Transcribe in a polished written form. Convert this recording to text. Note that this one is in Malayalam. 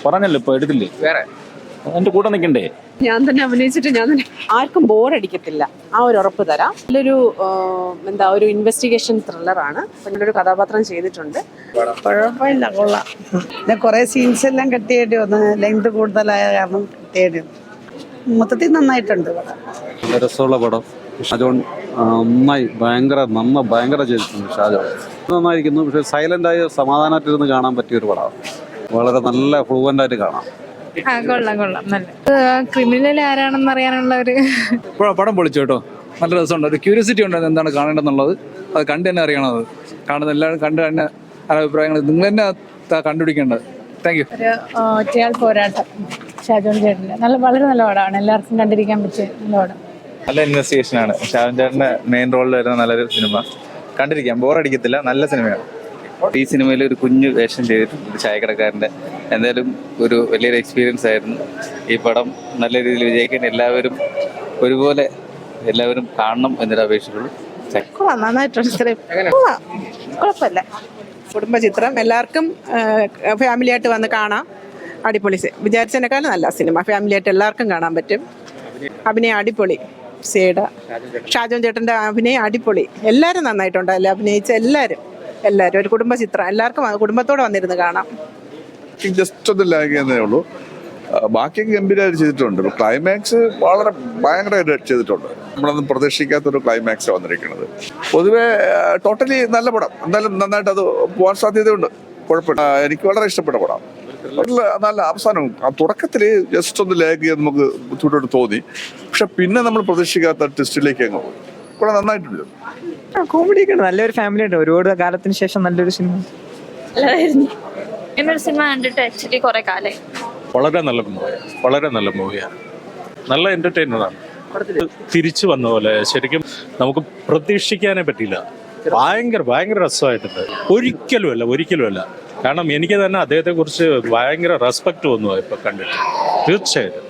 പറഞ്ഞല്ലോ ഇപ്പൊ എടുത്തില്ലേ വേറെ എന്റെ കൂടെ നിൽക്കണ്ടേ? ഞാൻ തന്നെ അഭിനയിച്ചിട്ട് ഞാൻ തന്നെ ആർക്കും ബോറടിക്കത്തില്ല, ആ ഒരു ഉറപ്പ് തരാം. നല്ലൊരു ഒരു ഇൻവെസ്റ്റിഗേഷൻ ത്രില്ലറാണ്. നല്ലൊരു കഥാപാത്രം ചെയ്തിട്ടുണ്ട്. കുഴപ്പമില്ല, കൊള്ളാം. പിന്നെ കുറെ സീൻസ് എല്ലാം കെട്ടിയേണ്ടി വന്നു, ലെങ്ത് കൂടുതലായ കാരണം കെട്ടിയേണ്ടി വന്നു. മൊത്തത്തിൽ നന്നായിട്ടുണ്ട് പടം. നല്ല രസമുള്ള പടം. ഷാജോൺ നന്നായി ഭയങ്കര ചെയ്തിട്ടുണ്ട്. ഷാജോൺ നന്നായിരിക്കുന്നു. പക്ഷെ സൈലന്റ് ആയി സമാധാനമായിട്ടിരുന്ന് കാണാൻ പറ്റിയൊരു പടമാണ്. വളരെ നല്ല ഫ്ലൂവൻ്റ് ആയിട്ട് കാണാം. കൊള്ളാം നല്ല ക്രിമിനൽ ആരാണെന്ന് അറിയാനുള്ള ഒരു പടം പൊളിച്ചു കേട്ടോ. നല്ല രസമുണ്ട്. ഒരു ക്യൂരിയോസിറ്റി ഉണ്ട് എന്താണ് കാണേണ്ടതെന്നുള്ളത്. അത് കണ്ടു തന്നെ അറിയണത്. കാണുന്ന എല്ലാവരും കണ്ടു തന്നെ അഭിപ്രായങ്ങൾ നിങ്ങൾ തന്നെ കണ്ടുപിടിക്കേണ്ടത്. Thank you. ഒരു ഒറ്റയാൾ പോരാട്ടം ഷാജോൺ ചേട്ടൻ്റെ വളരെ നല്ല പടമാണ്. എല്ലാവർക്കും കണ്ടിരിക്കാൻ പറ്റിയ നല്ല പടം. നല്ല ഇൻവെസ്റ്റിഗേഷൻ ആണ്. ഷാജോൺ ചേട്ടൻ്റെ മെയിൻ റോളിൽ വരുന്ന നല്ലൊരു സിനിമ. കണ്ടിരിക്കാം, ബോറടിക്കത്തില്ല. നല്ല സിനിമയാണ്. ഈ സിനിമയിൽ ഒരു കുഞ്ഞു വേഷം ചെയ്തിട്ടുണ്ട്, ചായക്കടക്കാരൻ്റെ. എന്തായാലും ഒരു വലിയൊരു എക്സ്പീരിയൻസ് ആയിരുന്നു. ഈ പടം നല്ല രീതിയിൽ വിജയിക്കാൻ ഒരുപോലെ എല്ലാവരും കാണണം എന്നൊരു അപേക്ഷയുള്ളൂ. നന്നായിട്ടുണ്ട്, കുഴപ്പമില്ല. കുടുംബചിത്രം എല്ലാവർക്കും ഫാമിലിയായിട്ട് വന്ന് കാണാം. അടിപൊളി, വിചാരിച്ചതിനേക്കാളും നല്ല സിനിമ. ഫാമിലിയായിട്ട് എല്ലാവർക്കും കാണാൻ പറ്റും. അഭിനയം അടിപൊളി. ഷാജോൺ ചേട്ടൻ്റെ അഭിനയം അടിപൊളി. എല്ലാവരും നന്നായിട്ടുണ്ട്. അതിൽ അഭിനയിച്ച എല്ലാവരും ഒരു കുടുംബചിത്രം. എല്ലാവർക്കും കുടുംബത്തോടെ വന്നിരുന്ന് കാണാം. ജസ്റ്റ് ഒന്ന് ലാഗ് ചെയ്യുന്നേ ഉള്ളൂ. ബാക്കി ഗംഭീരമായിട്ട് ചെയ്തിട്ടുണ്ട്. ക്ലൈമാക്സ് വളരെ ഭയങ്കരമായിട്ട് ചെയ്തിട്ടുണ്ട്. നമ്മളൊന്നും പ്രതീക്ഷിക്കാത്തൊരു ക്ലൈമാക്സ് വന്നിരിക്കുന്നത്. പൊതുവെ ടോട്ടലി നല്ല പടം. എന്തായാലും നന്നായിട്ട് അത് പോകാൻ സാധ്യതയുണ്ട്. കുഴപ്പമില്ല. എനിക്ക് വളരെ ഇഷ്ടപ്പെട്ട പടം. നല്ല അവസാനം തുടക്കത്തിൽ ജസ്റ്റ് ഒന്ന് ലാഗ് ചെയ്യാൻ നമുക്ക് ബുദ്ധിമുട്ടോട്ട് തോന്നി. പക്ഷെ പിന്നെ നമ്മൾ പ്രതീക്ഷിക്കാത്ത ട്വിസ്റ്റിലേക്ക് അങ്ങ് പോയി. കൂടെ നന്നായിട്ടുണ്ട്. കോമഡിയൊക്കെ ഉണ്ട്. നല്ലൊരു ഫാമിലി ഉണ്ട്. ഒരുപാട് കാലത്തിന് ശേഷം നല്ലൊരു സിനിമ. എന്നൊരു സിനിമ കണ്ടിട്ട് ആക്ച്വലി കുറെ കാലമായി. വളരെ നല്ല മൂവിയാണ്. നല്ല എന്റർടൈനറാണ്. തിരിച്ചു വന്ന പോലെ ശരിക്കും നമുക്ക് പ്രതീക്ഷിക്കാനേ പറ്റില്ല. ഭയങ്കര രസമായിട്ടുണ്ട്. ഒരിക്കലുമല്ല. കാരണം എനിക്ക് തന്നെ അദ്ദേഹത്തെ കുറിച്ച് ഭയങ്കര റെസ്പെക്ട് വന്നു ഇപ്പൊ കണ്ടിട്ട്. തീർച്ചയായിട്ടും